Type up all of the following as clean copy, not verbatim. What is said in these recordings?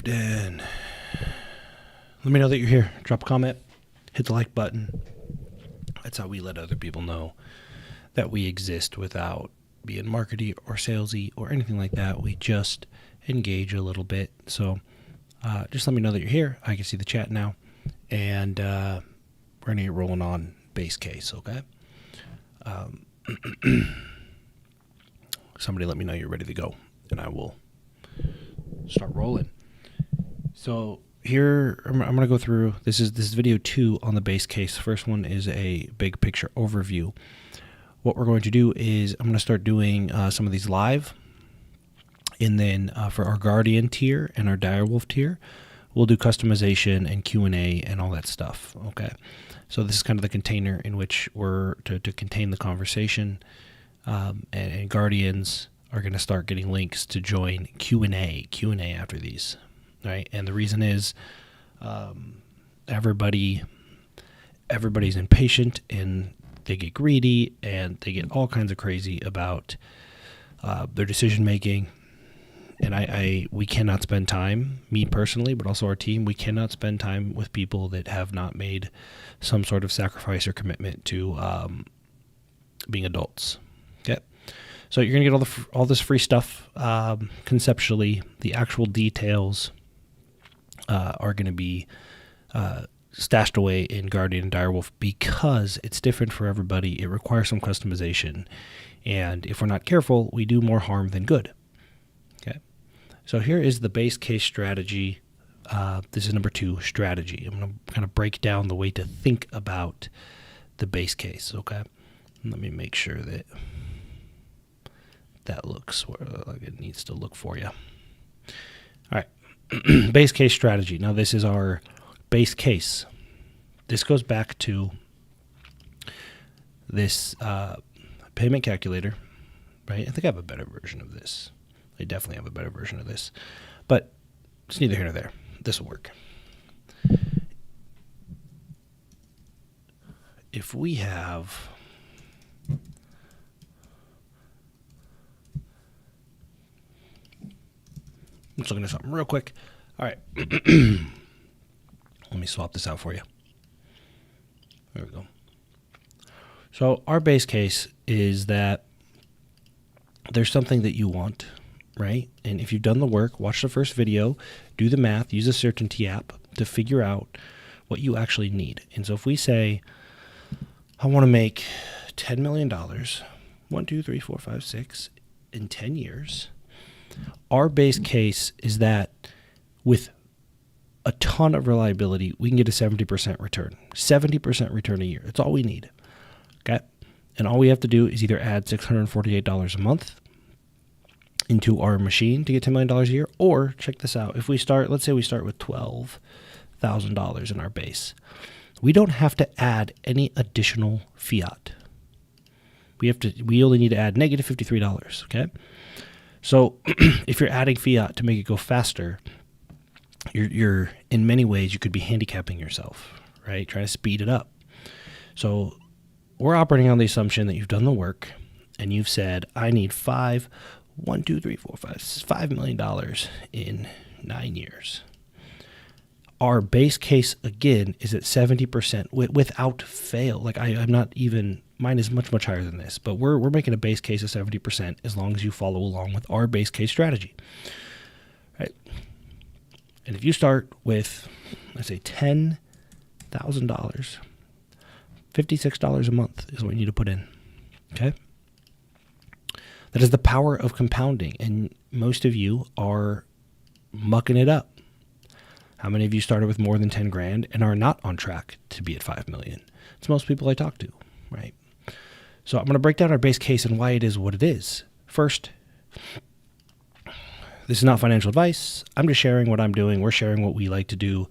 Wolfden. Let me know that you're here. Drop a comment. Hit the like button. That's how we let other people know that we exist without being markety or salesy or anything like that. We just engage a little bit. So just let me know that you're here. I can see the chat now. And we're going to get rolling on base case, okay? Somebody let me know you're ready to go, and I will start rolling. So here, I'm going to go through, this is video 2 on the base case. First one is a big picture overview. What we're going to do is I'm going to start doing some of these live, and then for our Guardian tier and our Direwolf tier, we'll do customization and Q&A and all that stuff, okay? So this is kind of the container in which we're to contain the conversation, and Guardians are going to start getting links to join Q&A after these, right? And the reason is everybody's impatient and they get greedy and they get all kinds of crazy about their decision making. And we cannot spend time, me personally, but also our team, we cannot spend time with people that have not made some sort of sacrifice or commitment to being adults. Okay, so you're gonna get all this free stuff conceptually. The actual details are gonna be stashed away in Guardian and Direwolf because it's different for everybody. It requires some customization, and if we're not careful, we do more harm than good. Okay. So here is the base case strategy. This is number 2, strategy. I'm going to kind of break down the way to think about the base case, okay? Let me make sure that that looks like it needs to look for you. All right, base case strategy. Now this is our base case. This goes back to this payment calculator, right? I think I have a better version of this. I definitely have a better version of this, but it's neither here nor there. This will work. If we have I'm just looking at something real quick. All right. Let me swap this out for you. There we go. So our base case is that there's something that you want, right? And if you've done the work, watch the first video, do the math, use a certainty app to figure out what you actually need. And so if we say, I want to make $10 million, 1, 2, 3, 4, 5, 6 in 10 years, our base case is that with a ton of reliability, we can get a 70% return. 70% return a year. That's all we need. Okay? And all we have to do is either add $648 a month into our machine to get $10 million a year, or check this out. If we start, let's say we start with $12,000 in our base. We don't have to add any additional fiat. We only need to add negative $53, okay? So if you're adding fiat to make it go faster, you're in many ways you could be handicapping yourself, right? Trying to speed it up. So we're operating on the assumption that you've done the work and you've said, I need $5 million in 9 years. Our base case, again, is at 70% without fail. Like I'm not even, mine is much, much higher than this, but we're making a base case of 70% as long as you follow along with our base case strategy, right? And if you start with, let's say $10,000, $56 a month is what you need to put in, okay? That is the power of compounding, and most of you are mucking it up. How many of you started with more than 10 grand and are not on track to be at 5 million? It's most people I talk to, right? So I'm going to break down our base case and why it is what it is. First, this is not financial advice. I'm just sharing what I'm doing. We're sharing what we like to do.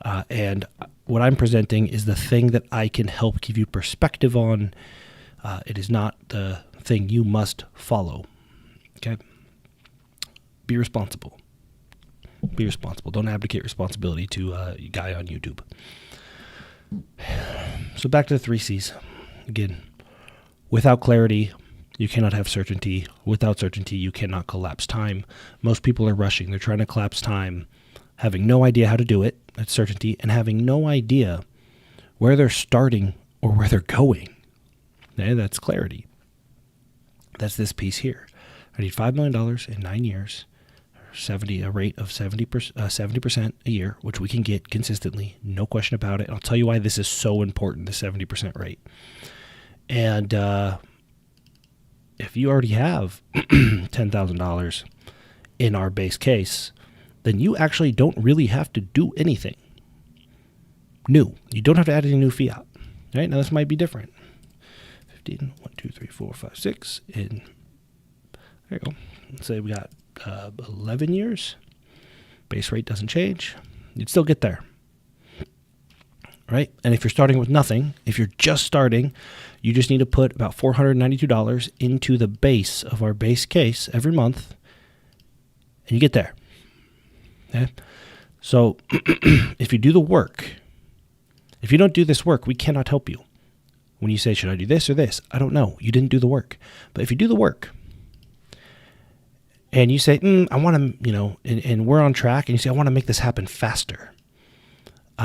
And what I'm presenting is the thing that I can help give you perspective on. It is not the thing you must follow. Okay? Be responsible. Be responsible. Don't abdicate responsibility to a guy on YouTube. So back to the 3 C's. Again, without clarity, you cannot have certainty. Without certainty, you cannot collapse time. Most people are rushing. They're trying to collapse time having no idea how to do it, that's certainty, and having no idea where they're starting or where they're going. Okay, that's clarity. That's this piece here. I need $5 million in 9 years, a rate of 70% a year, which we can get consistently, no question about it. I'll tell you why this is so important, the 70% rate. And if you already have $10,000 in our base case, then you actually don't really have to do anything new. You don't have to add any new fiat. Right? Now this might be different. 15, 1, 2, 3, 4, 5, 6. And there you go. Let's say we got 11 years. Base rate doesn't change. You'd still get there. Right? And if you're starting with nothing, if you're just starting, you just need to put about $492 into the base of our base case every month, and you get there. Okay? So if you do the work, if you don't do this work, we cannot help you. When you say, should I do this or this? I don't know. You didn't do the work. But if you do the work and you say, I want to, and we're on track, and you say, I want to make this happen faster,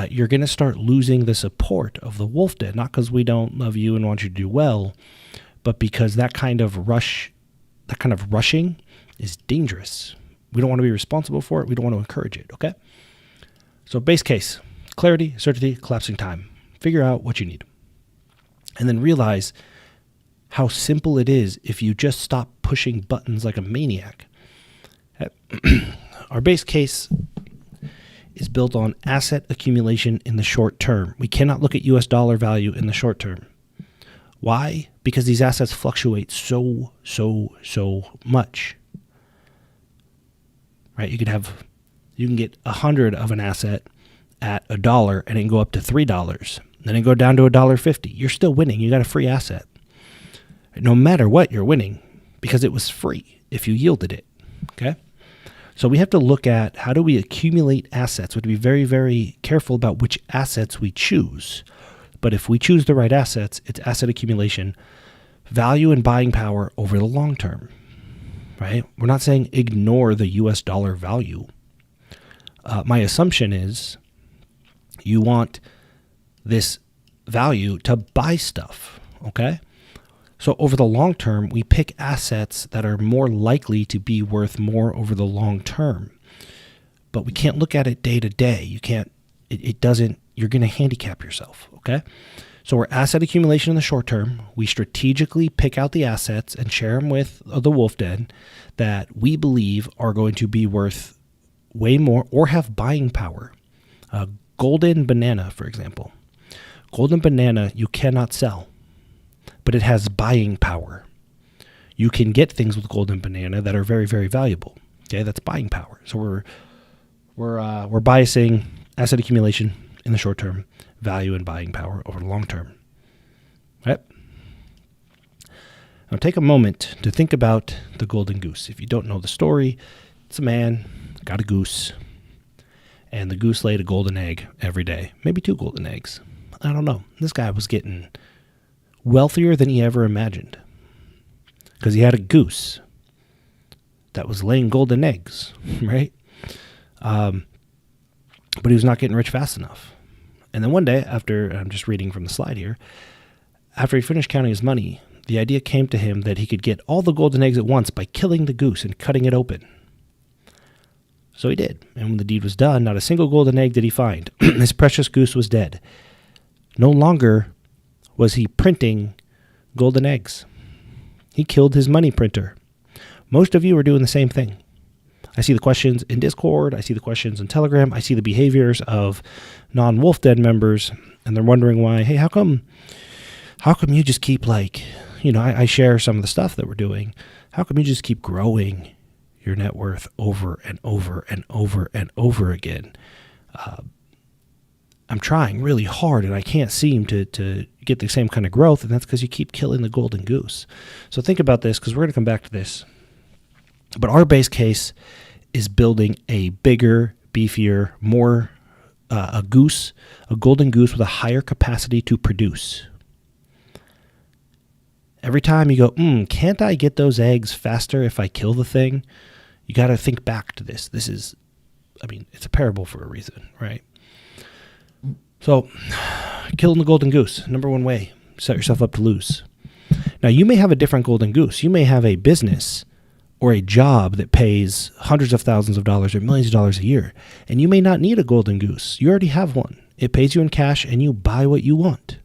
you're going to start losing the support of the Wolfden, not because we don't love you and want you to do well, but because that kind of rushing is dangerous. We don't want to be responsible for it. We don't want to encourage it, okay? So base case, clarity, certainty, collapsing time. Figure out what you need. And then realize how simple it is if you just stop pushing buttons like a maniac. Our base case is built on asset accumulation in the short term. We cannot look at US dollar value in the short term. Why? Because these assets fluctuate so much. Right? You can get 100 of an asset at $1 and it can go up to $3. Then it go down to $1.50. You're still winning. You got a free asset. No matter what, you're winning because it was free if you yielded it. Okay? So we have to look at how do we accumulate assets. We have to be very, very careful about which assets we choose. But if we choose the right assets, it's asset accumulation, value and buying power over the long term. Right? We're not saying ignore the US dollar value. My assumption is you want this value to buy stuff, okay? So over the long term, we pick assets that are more likely to be worth more over the long term. But we can't look at it day to day. You can't, it doesn't, you're going to handicap yourself, okay? So we're asset accumulation in the short term. We strategically pick out the assets and share them with the Wolfden that we believe are going to be worth way more or have buying power. Golden banana, for example. Golden banana you cannot sell, but it has buying power. You can get things with golden banana that are very, very valuable. Okay, that's buying power. So we're biasing asset accumulation in the short term, value and buying power over the long term. Right? Now take a moment to think about the golden goose. If you don't know the story, it's a man got a goose, and the goose laid a golden egg every day, maybe 2 golden eggs. I don't know. This guy was getting wealthier than he ever imagined because he had a goose that was laying golden eggs, right? But he was not getting rich fast enough. And then one day, after, I'm just reading from the slide here, after he finished counting his money, the idea came to him that he could get all the golden eggs at once by killing the goose and cutting it open. So he did. And when the deed was done, not a single golden egg did he find. His precious goose was dead. No longer was he printing golden eggs. He killed his money printer. Most of you are doing the same thing. I see the questions in Discord. I see the questions in Telegram. I see the behaviors of non-Wolfden members, and they're wondering why, hey, how come you just keep I share some of the stuff that we're doing. How come you just keep growing your net worth over and over and over and over again? I'm trying really hard and I can't seem to get the same kind of growth, and that's because you keep killing the golden goose. So think about this, because we're going to come back to this. But our base case is building a bigger, beefier, more a golden goose with a higher capacity to produce. Every time you go, can't I get those eggs faster if I kill the thing? You got to think back to this. This is I mean, it's a parable for a reason, right? So, killing the golden goose, number one way, set yourself up to lose. Now, you may have a different golden goose. You may have a business or a job that pays hundreds of thousands of dollars or millions of dollars a year, and you may not need a golden goose. You already have one. It pays you in cash, and you buy what you want.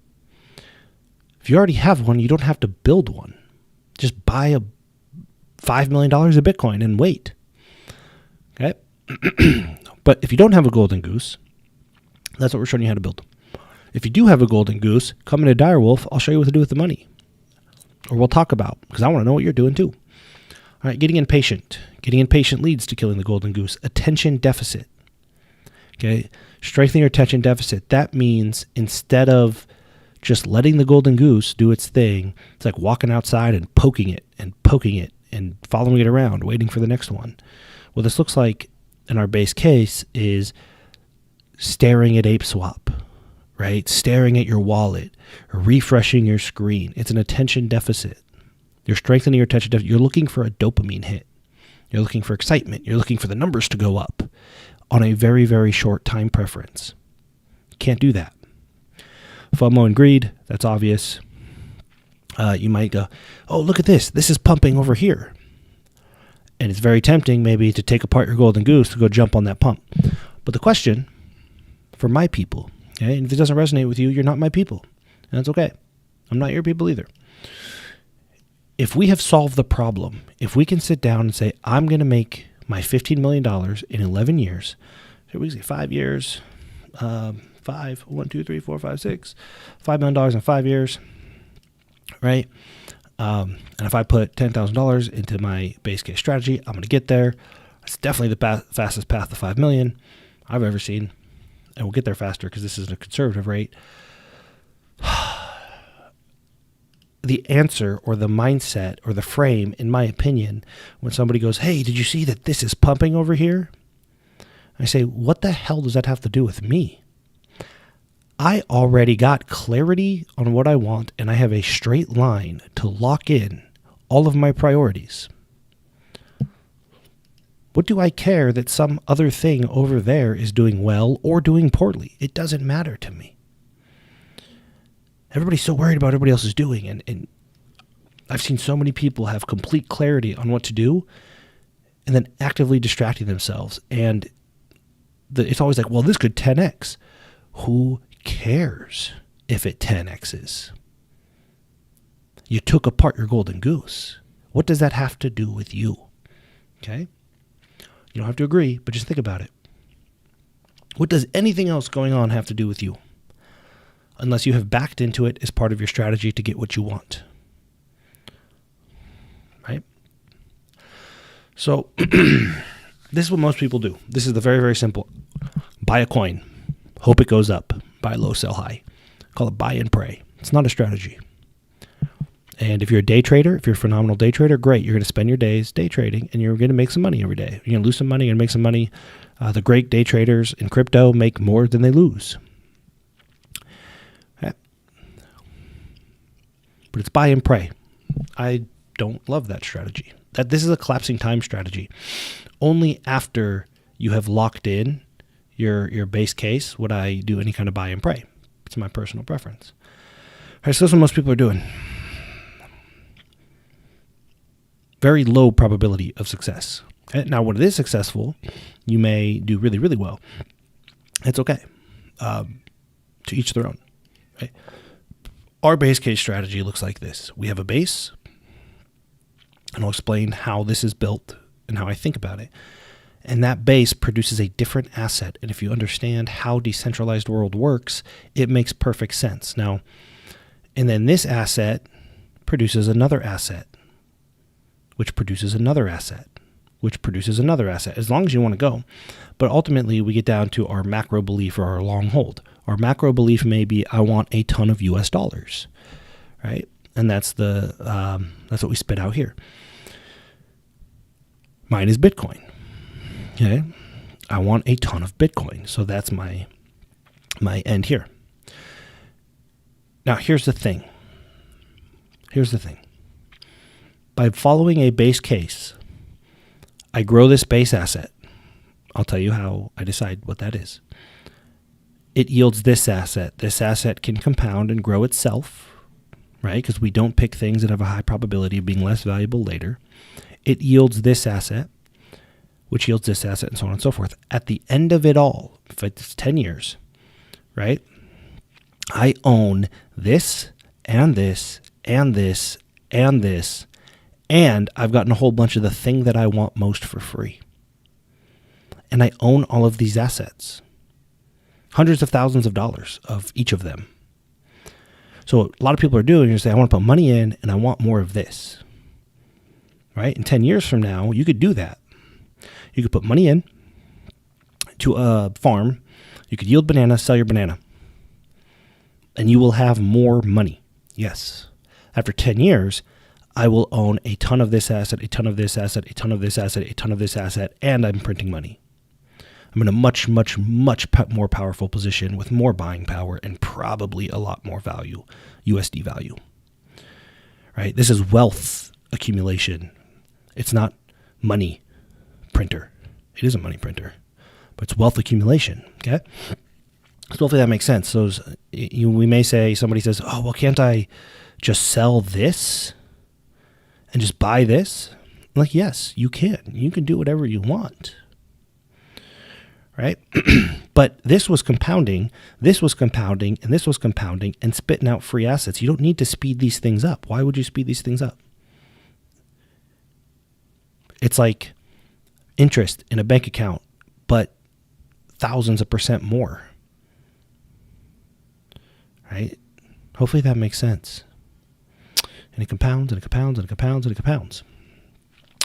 If you already have one, you don't have to build one. Just buy a $5 million of Bitcoin and wait. Okay? But if you don't have a golden goose, that's what we're showing you how to build. If you do have a golden goose, come into Direwolf. I'll show you what to do with the money. Or we'll talk about, because I want to know what you're doing too. All right, getting impatient. Getting impatient leads to killing the golden goose. Attention deficit. Okay? Strengthening your attention deficit. That means instead of just letting the golden goose do its thing, it's like walking outside and poking it and following it around, waiting for the next one. What this looks like in our base case is staring at ApeSwap, right? Staring at your wallet, or refreshing your screen. It's an attention deficit. You're strengthening your attention deficit. You're looking for a dopamine hit. You're looking for excitement. You're looking for the numbers to go up on a very, very short time preference. You can't do that. FOMO and greed, that's obvious. You might go, oh, look at this. This is pumping over here. And it's very tempting maybe to take apart your golden goose to go jump on that pump. But the question for my people, okay, and if it doesn't resonate with you, you're not my people. And that's okay. I'm not your people either. If we have solved the problem, if we can sit down and say, I'm going to make my $15 million in 11 years, so we say 5 years, $5 million in 5 years, right? And if I put $10,000 into my base case strategy, I'm going to get there. It's definitely the fastest path to 5 million I've ever seen. And we'll get there faster because this is a conservative rate. The answer or the mindset or the frame, in my opinion, when somebody goes, hey, did you see that this is pumping over here? I say, what the hell does that have to do with me? I already got clarity on what I want, and I have a straight line to lock in all of my priorities. What do I care that some other thing over there is doing well or doing poorly? It doesn't matter to me. Everybody's so worried about what everybody else is doing, and I've seen so many people have complete clarity on what to do and then actively distracting themselves. And it's always like, well, this could 10x. Who cares if it 10x's? You took apart your golden goose. What does that have to do with you? Okay? You don't have to agree, but just think about it. What does anything else going on have to do with you? Unless you have backed into it as part of your strategy to get what you want. Right? So, this is what most people do. This is the very, very simple. Buy a coin. Hope it goes up. Buy low, sell high. Call it buy and pray. It's not a strategy. And if you're a day trader, if you're a phenomenal day trader, great. You're going to spend your days day trading, and you're going to make some money every day. You're going to lose some money and make some money. The great day traders in crypto make more than they lose. But it's buy and pray. I don't love that strategy. This is a collapsing time strategy. Only after you have locked in your base case would I do any kind of buy and pray. It's my personal preference. All right, so that's what most people are doing. Very low probability of success. Okay? Now, when it is successful, you may do really, really well. It's okay. To each their own. Right? Our base case strategy looks like this. We have a base, and I'll explain how this is built and how I think about it. And that base produces a different asset. And if you understand how decentralized world works, it makes perfect sense. Now, and then this asset produces another asset, which produces another asset, which produces another asset, as long as you want to go. But ultimately, we get down to our macro belief or our long hold. Our macro belief may be, I want a ton of US dollars, right? And that's what we spit out here. Mine is Bitcoin. Okay, I want a ton of Bitcoin, so that's my end here. Now, here's the thing. By following a base case, I grow this base asset. I'll tell you how I decide what that is. It yields this asset. This asset can compound and grow itself, right? Because we don't pick things that have a high probability of being less valuable later. It yields this asset, which yields this asset, and so on and so forth. At the end of it all, if it's 10 years, right? I own this and this and this and this, and I've gotten a whole bunch of the thing that I want most for free. And I own all of these assets. Hundreds of thousands of dollars of each of them. So a lot of people are doing is say, I want to put money in and I want more of this. Right? In 10 years from now, you could do that. You could put money in to a farm. You could yield bananas, sell your banana. And you will have more money. Yes. After 10 years, I will own a ton of this asset, a ton of this asset, a ton of this asset, a ton of this asset, and I'm printing money. I'm in a much, much, much more powerful position with more buying power and probably a lot more value, USD value. Right? This is wealth accumulation. It's not money printer. It is a money printer, but it's wealth accumulation. Okay? So hopefully that makes sense. So we may say, somebody says, oh, well, can't I just sell this and just buy this? I'm like, yes, you can. You can do whatever you want. Right? But this was compounding, and this was compounding and spitting out free assets. You don't need to speed these things up. Why would you speed these things up? It's like interest in a bank account, but thousands of percent more. Right? Hopefully that makes sense. And it compounds and it compounds and it compounds and it compounds.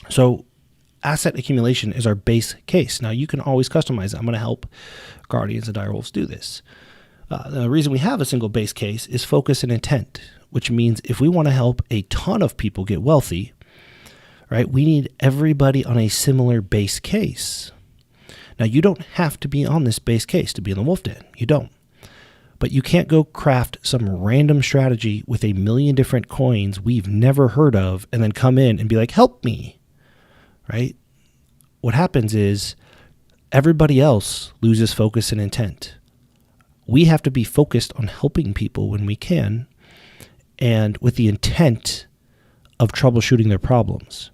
So asset accumulation is our base case. Now, you can always customize it. I'm going to help Guardians and Direwolves do this. The reason we have a single base case is focus and intent, which means if we want to help a ton of people get wealthy, right, we need everybody on a similar base case. Now, you don't have to be on this base case to be in the Wolfden. You don't. But you can't go craft some random strategy with 1 million different coins we've never heard of and then come in and be like, help me. Right? What happens is everybody else loses focus and intent. We have to be focused on helping people when we can and with the intent of troubleshooting their problems.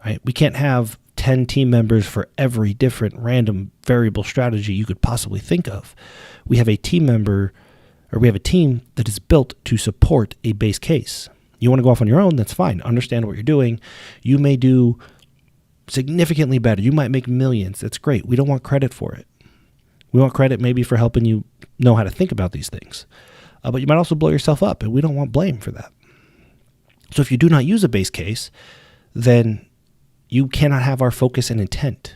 Right? We can't have 10 team members for every different random variable strategy you could possibly think of. We have a team member, or we have a team that is built to support a base case. You want to go off on your own, that's fine. Understand what you're doing. You may do significantly better. You might make millions. That's great. We don't want credit for it. We want credit maybe for helping you know how to think about these things. But you might also blow yourself up, and we don't want blame for that. So if you do not use a base case, then you cannot have our focus and intent,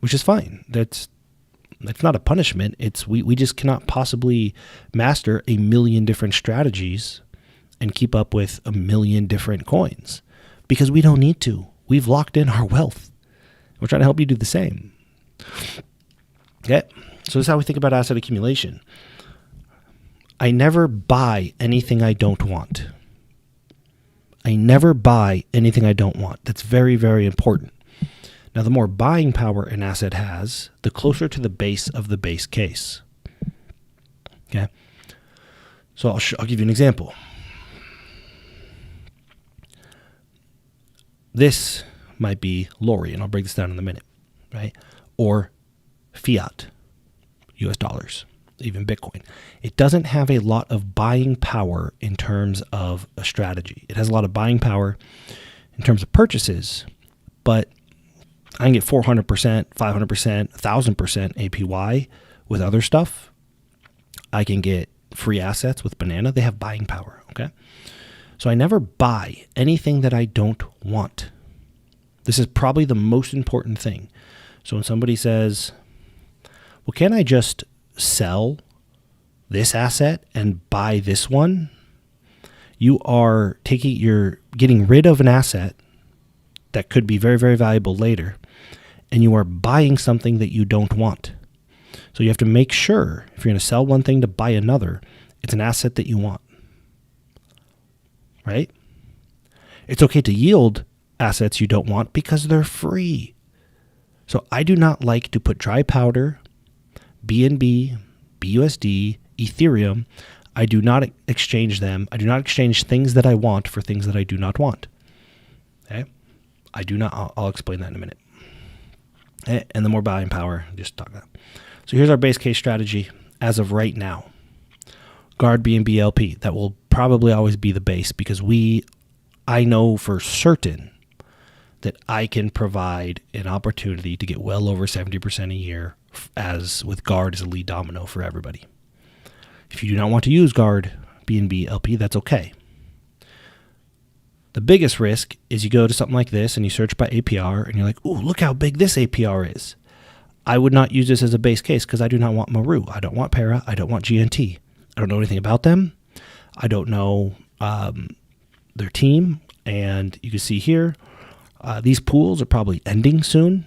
which is fine. That's not a punishment. It's we just cannot possibly master 1 million different strategies and keep up with 1 million different coins because we don't need to. We've locked in our wealth. We're trying to help you do the same. Okay, so this is how we think about asset accumulation. I never buy anything I don't want. I never buy anything I don't want. That's very, very important. Now, the more buying power an asset has, the closer to the base of the base case. Okay, so I'll give you an example. This might be Lori, and I'll break this down in a minute, right? Or fiat, US dollars, even Bitcoin. It doesn't have a lot of buying power in terms of a strategy. It has a lot of buying power in terms of purchases, but I can get 400%, 500%, 1,000% APY with other stuff. I can get free assets with Banana. They have buying power, okay? So I never buy anything that I don't want. This is probably the most important thing. So when somebody says, well, can I just sell this asset and buy this one? You're getting rid of an asset that could be very, very valuable later, and you are buying something that you don't want. So you have to make sure if you're going to sell one thing to buy another, it's an asset that you want. Right? It's okay to yield assets you don't want because they're free. So I do not like to put dry powder, BNB, BUSD, Ethereum. I do not exchange them. I do not exchange things that I want for things that I do not want. Okay? I do not. I'll explain that in a minute. And the more buying power, just talk about. So here's our base case strategy as of right now. Guard BNB LP. That will probably always be the base because I know for certain that I can provide an opportunity to get well over 70% a year as with Guard as a lead domino for everybody. If you do not want to use Guard BNB LP, that's okay. The biggest risk is you go to something like this and you search by APR and you're like, ooh, look how big this APR is. I would not use this as a base case because I do not want Maru. I don't want Para. I don't want GNT. I don't know anything about them. I don't know their team. And you can see here, these pools are probably ending soon.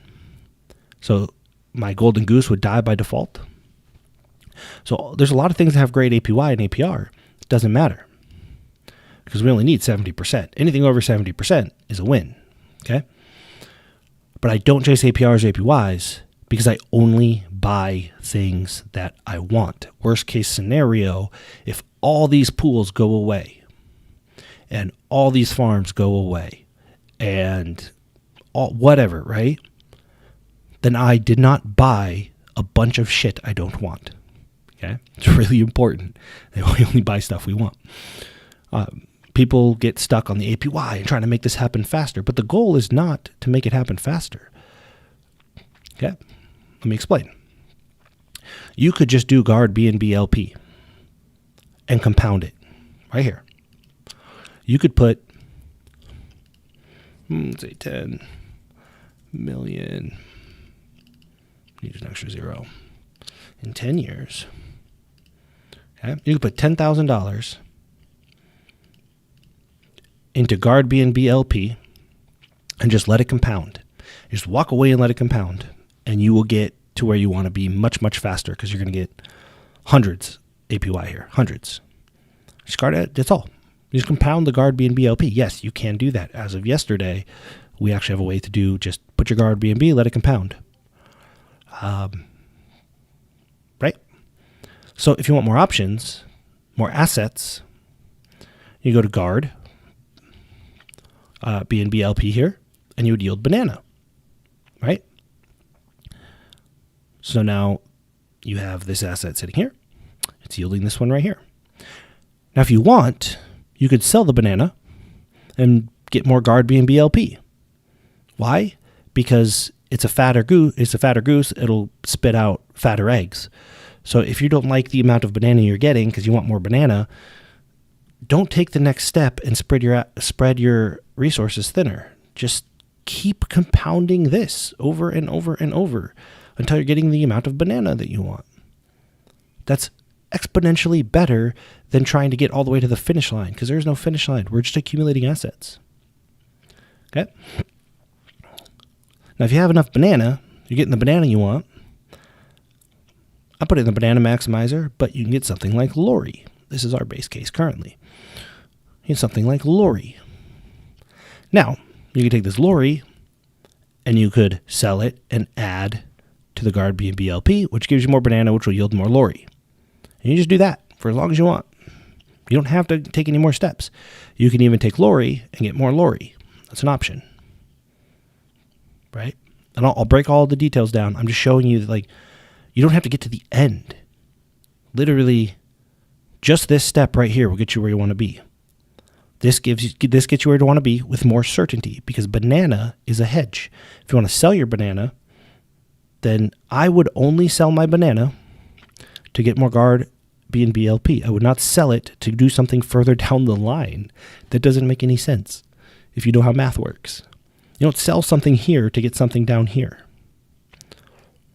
So my golden goose would die by default. So there's a lot of things that have great APY and APR. It doesn't matter because we only need 70%. Anything over 70% is a win. Okay. But I don't chase APRs or APYs because I only buy things that I want. Worst case scenario, if all these pools go away and all these farms go away and whatever, right? Then I did not buy a bunch of shit I don't want. Okay? It's really important that we only buy stuff we want. People get stuck on the APY and trying to make this happen faster, but the goal is not to make it happen faster. Okay? Let me explain. You could just do Guard BNB LP and compound it right here. You could put, let's say 10 million, need an extra zero, in 10 years. Okay? You could put $10,000 into Guard BNB LP and just let it compound. Just walk away and let it compound, and you will get to where you want to be much, much faster because you're going to get hundreds APY here, hundreds. Just guard it, that's all. You just compound the Guard BNB LP. Yes, you can do that. As of yesterday, we actually have a way to do just put your Guard BNB, let it compound. Right? So if you want more options, more assets, you go to Guard BNB LP here, and you would yield banana. Right? So now you have this asset sitting here. It's yielding this one right here. Now, if you want, you could sell the banana and get more Guard BNB LP. Why? Because it's a fatter goose. It'll spit out fatter eggs. So if you don't like the amount of banana you're getting because you want more banana, don't take the next step and spread your resources thinner. Just keep compounding this over and over and over until you're getting the amount of banana that you want. That's exponentially better than trying to get all the way to the finish line because there's no finish line. We're just accumulating assets. Okay? Now, if you have enough banana, you're getting the banana you want. I put it in the banana maximizer, but you can get something like Lori. This is our base case currently. You get something like Lori. Now, you can take this Lori and you could sell it and add to the Guard BNB LP, which gives you more banana, which will yield more Lori. And you just do that for as long as you want. You don't have to take any more steps. You can even take Lori and get more Lori. That's an option. Right? And I'll break all the details down. I'm just showing you that, like, you don't have to get to the end. Literally, just this step right here will get you where you want to be. This gets you where you want to be with more certainty because banana is a hedge. If you want to sell your banana, then I would only sell my banana to get more Guard BNB LP. I would not sell it to do something further down the line. That doesn't make any sense if you know how math works. You don't sell something here to get something down here.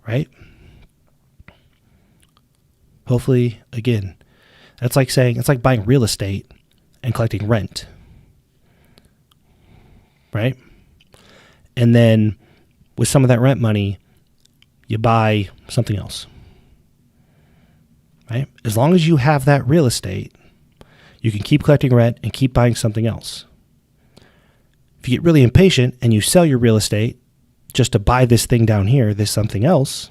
Right? Hopefully, again, it's like buying real estate and collecting rent. Right? And then with some of that rent money, you buy something else. Right? As long as you have that real estate, you can keep collecting rent and keep buying something else. If you get really impatient and you sell your real estate, just to buy this thing down here, this something else,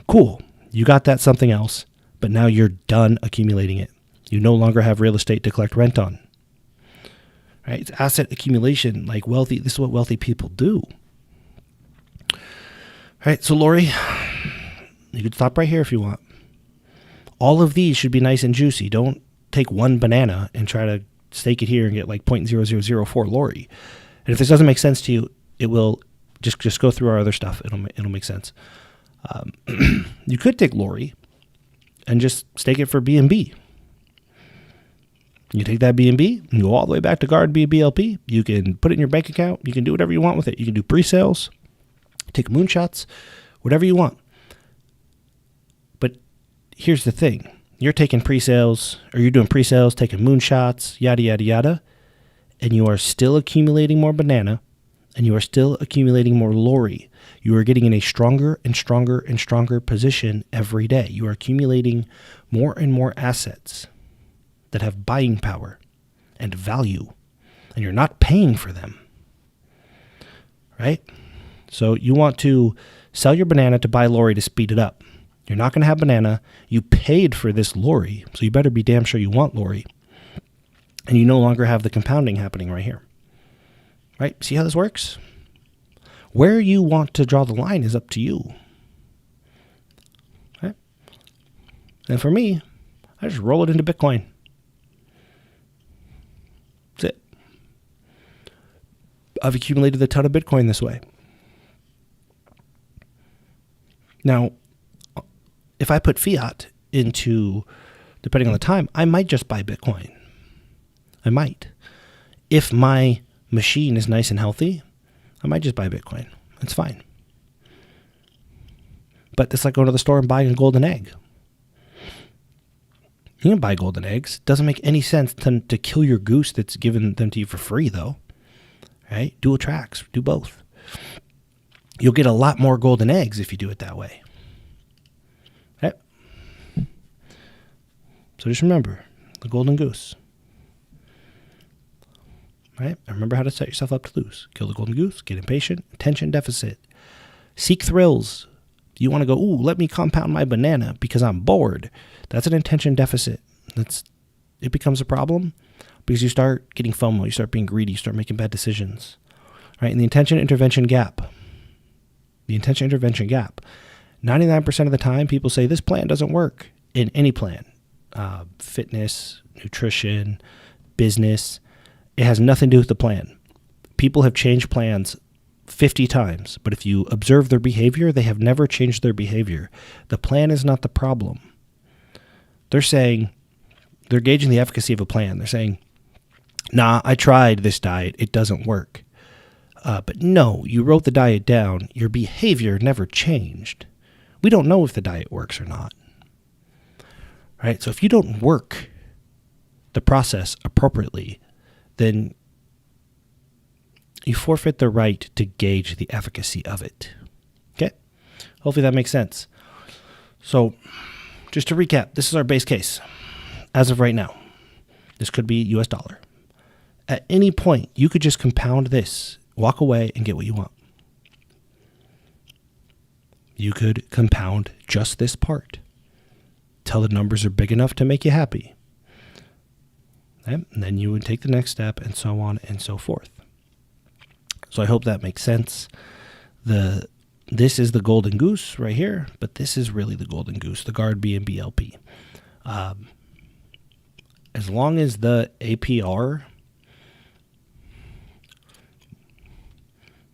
cool. You got that something else, but now you're done accumulating it. You no longer have real estate to collect rent on. Right? It's asset accumulation, like wealthy. This is what wealthy people do. Right? So Lori, you could stop right here if you want. All of these should be nice and juicy. Don't take one banana and try to stake it here and get like 0.0004 Lori. And if this doesn't make sense to you, it will just go through our other stuff. It'll make sense. You could take Lori and just stake it for B&B. You take that B&B and go all the way back to guard BLP. You can put it in your bank account. You can do whatever you want with it. You can do pre-sales, take moonshots, whatever you want. But here's the thing. You're taking pre-sales, or you're doing pre-sales, taking moonshots, yada, yada, yada, and you are still accumulating more banana, and you are still accumulating more Lori. You are getting in a stronger and stronger and stronger position every day. You are accumulating more and more assets that have buying power and value, and you're not paying for them, right? So you want to sell your banana to buy Lori to speed it up. You're not going to have banana. You paid for this Lori, so you better be damn sure you want Lori, and you no longer have the compounding happening right here, right? See how this works? Where you want to draw the line is up to you, right? And for me, I just roll it into Bitcoin. That's it. I've accumulated a ton of Bitcoin this way. Now, if I put fiat into, depending on the time, I might just buy Bitcoin. I might. If my machine is nice and healthy, I might just buy Bitcoin. It's fine. But it's like going to the store and buying a golden egg. You can buy golden eggs. It doesn't make any sense to kill your goose that's given them to you for free, though. Right? Dual tracks. Do both. You'll get a lot more golden eggs if you do it that way. Right? So just remember, the golden goose. Right? And remember how to set yourself up to lose. Kill the golden goose. Get impatient. Attention deficit. Seek thrills. You want to go, ooh, let me compound my banana because I'm bored. That's an attention deficit. It becomes a problem because you start getting FOMO. You start being greedy. You start making bad decisions. Right? And the attention-intervention gap. The attention-intervention gap. 99% of the time, people say this plan doesn't work in any plan. Fitness, nutrition, business. It has nothing to do with the plan. People have changed plans 50 times, but if you observe their behavior, they have never changed their behavior. The plan is not the problem. They're saying, they're gauging the efficacy of a plan. They're saying, nah, I tried this diet. It doesn't work. But no, you wrote the diet down. Your behavior never changed. We don't know if the diet works or not. Right? So if you don't work the process appropriately, then you forfeit the right to gauge the efficacy of it. Okay? Hopefully that makes sense. So just to recap, this is our base case as of right now. This could be US dollar. At any point, you could just compound this, walk away, and get what you want. You could compound just this part till the numbers are big enough to make you happy. And then you would take the next step, and so on and so forth. So I hope that makes sense. This is the golden goose right here, but this is really the golden goose, the guard B and BLP. As long as the APR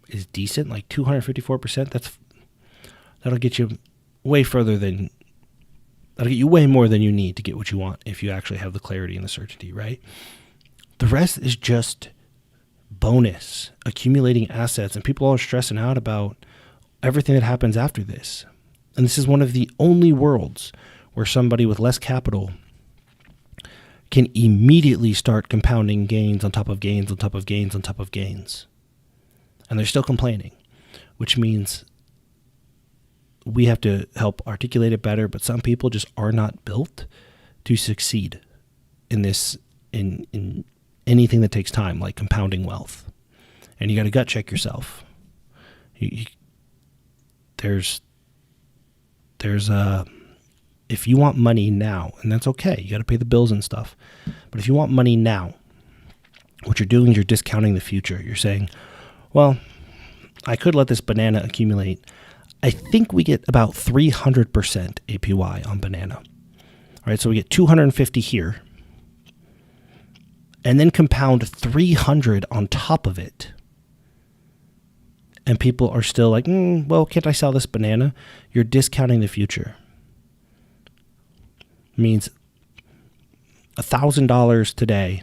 is decent, like 254%, that'll get you way further than, that'll get you way more than you need to get what you want if you actually have the clarity and the certainty, right? The rest is just bonus, accumulating assets, and people are stressing out about everything that happens after this. And this is one of the only worlds where somebody with less capital can immediately start compounding gains on top of gains on top of gains on top of gains. And they're still complaining, which means we have to help articulate it better, but some people just are not built to succeed in this, in anything that takes time, like compounding wealth. And you got to gut check yourself. There's if you want money now, and that's okay, you got to pay the bills and stuff. But if you want money now, what you're doing is you're discounting the future. You're saying, well, I could let this banana accumulate. I think we get about 300% APY on banana. All right, so we get 250 here, and then compound 300 on top of it. And people are still like, well, can't I sell this banana? You're discounting the future. It means $1,000 today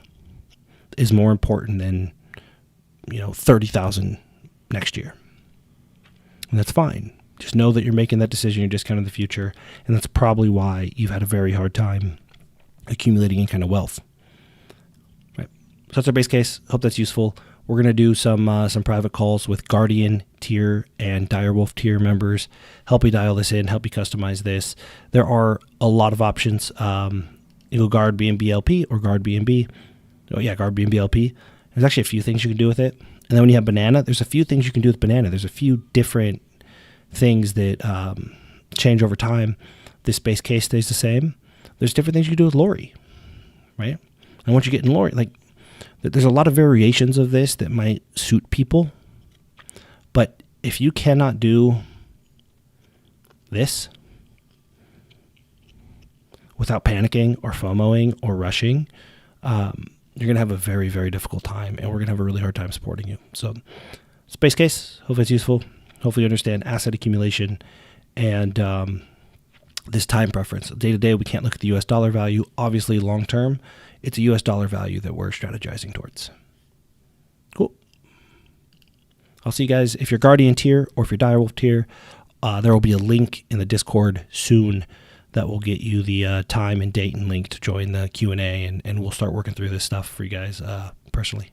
is more important than, $30,000 next year. And that's fine. Just know that you're making that decision. You're discounting the future. And that's probably why you've had a very hard time accumulating any kind of wealth. Right. So that's our base case. Hope that's useful. We're going to do some private calls with Guardian tier and Direwolf tier members. Help you dial this in. Help you customize this. There are a lot of options. You go Guard BNB LP or Guard BNB. Oh yeah, Guard BNB LP. There's actually a few things you can do with it. And then when you have banana, there's a few things you can do with banana. There's a few different things that change over time. This base case stays the same. There's different things you can do with Lori, right? And once you get in Lori, there's a lot of variations of this that might suit people. But if you cannot do this without panicking or FOMOing or rushing, you're going to have a very, very difficult time, and we're going to have a really hard time supporting you. So space case, hopefully it's useful. Hopefully you understand asset accumulation and this time preference. Day to day, we can't look at the US dollar value. Obviously, long term, it's a US dollar value that we're strategizing towards. Cool. I'll see you guys. If you're Guardian tier or if you're Direwolf tier, there will be a link in the Discord soon that will get you the time and date and link to join the Q&A, and we'll start working through this stuff for you guys personally.